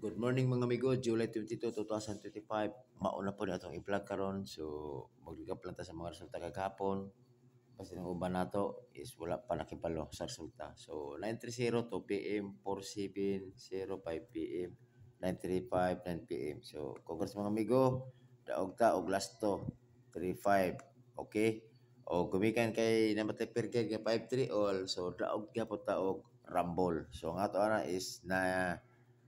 Good morning mga amigo, July 22, 2025. Mauna po na itong i-vlog karon. So, mag-recap lang ta sa mga resulta kagahapon. Basta ng uban nato is wala pa nakibalo sa resulta. So, 9:30 2 p.m., 4:07 5 p.m., 9:35 9 p.m. So, congrats mga amigo. Daog ta og last to 3-5. Okay? O gumikan kay namatay per game kay 5-3 all. So, daog gyapon ta og rumble. So, ang ato ana is na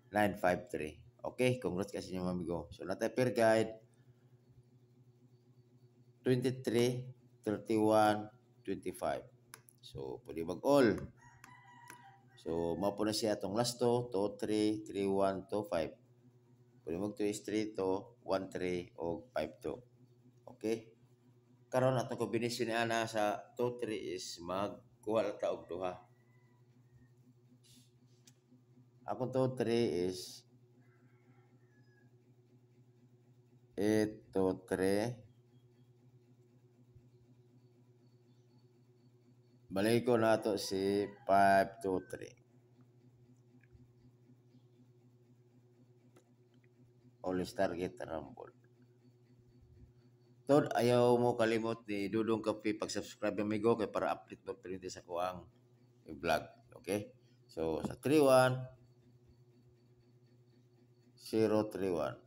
953. Okay, congrats kasi inyo amigo. So, natay per guide 23, 31, 25. So, pwede mag-all. So, mapo na siya itong last 2, 2, 3, 3, 1, 2, 5. Pwede mag-2 3 to 1, 3, o 5, 2. Okay? Karon atong kombinasyon ni ana sa 2, 3 is magkuha lang ta og duha. Akong 2, 3 is 8, 2, 3. Balik ko na to si 5, 2, 3. All target rumble. Tod, ayaw mo kalimot ni Dudong Kape pag-subscribe amigo kay para update mo piniti sa kuang vlog. Okay? So, sa 31 031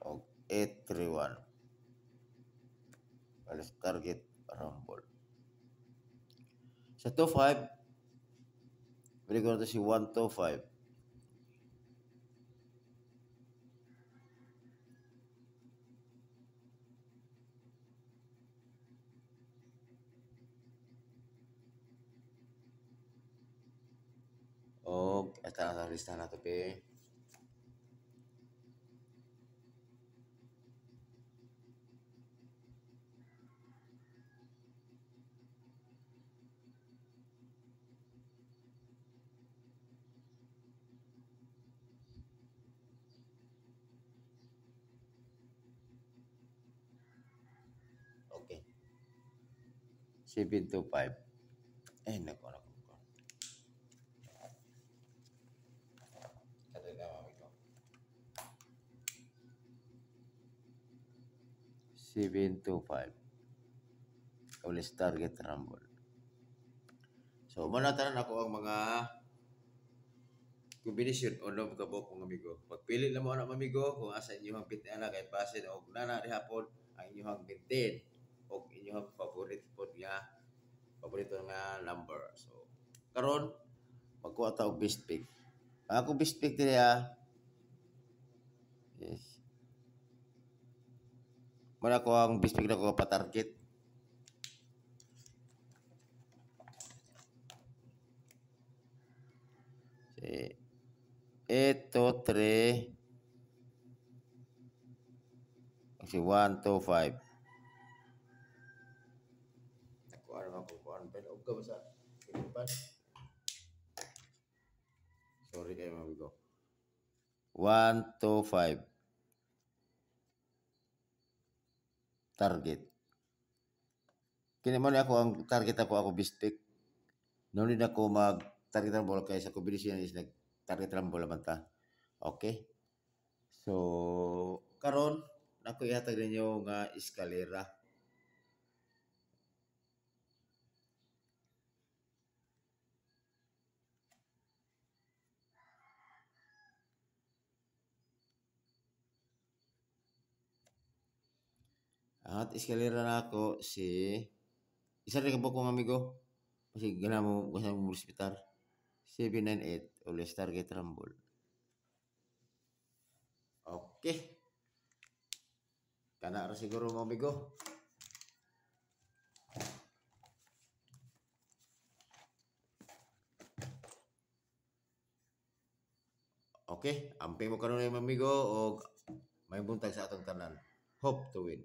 o 831 alas target rumble. Sa 25 bili ko na to si 125. O, ito na sa lista na to pe. Okay. 725. Eh, nako. Ito na amigo. 725. Ulis target rumble. So, manatanan ako ang mga kombinasyon o love kabok mga amigo. Pagpili na mo anak amigo kung asa inyong pit na kay pasin o nana di hapon ang inyong maintain o inyong paborito nga number. So, karon magkuha ta og best pick. Ako best pick diri yes. Muna ko ang best pick na ko pa-target. Ito 3 si 1, 2, 5. Ako ano ko kuan pa og ka ba sa Pilipan? Sorry kayo mga amigo. 1, 2, 5. Target. Kini mo ni ako ang target ako best pick. No need ako mag target rumble kay sa kombinasyon is nag target rumble man ta. Okay? So, karon nako ihatag ninyo nga eskalera. At eskalera na ako si isa rin ka kong amigo. Kasi gana mo gusto mo respetar. 798 ulit target rumble. Okay. Kana ra siguro mga amigo. Okay, amping mo karon mga amigo og may buntag sa atong tanan. Hope to win.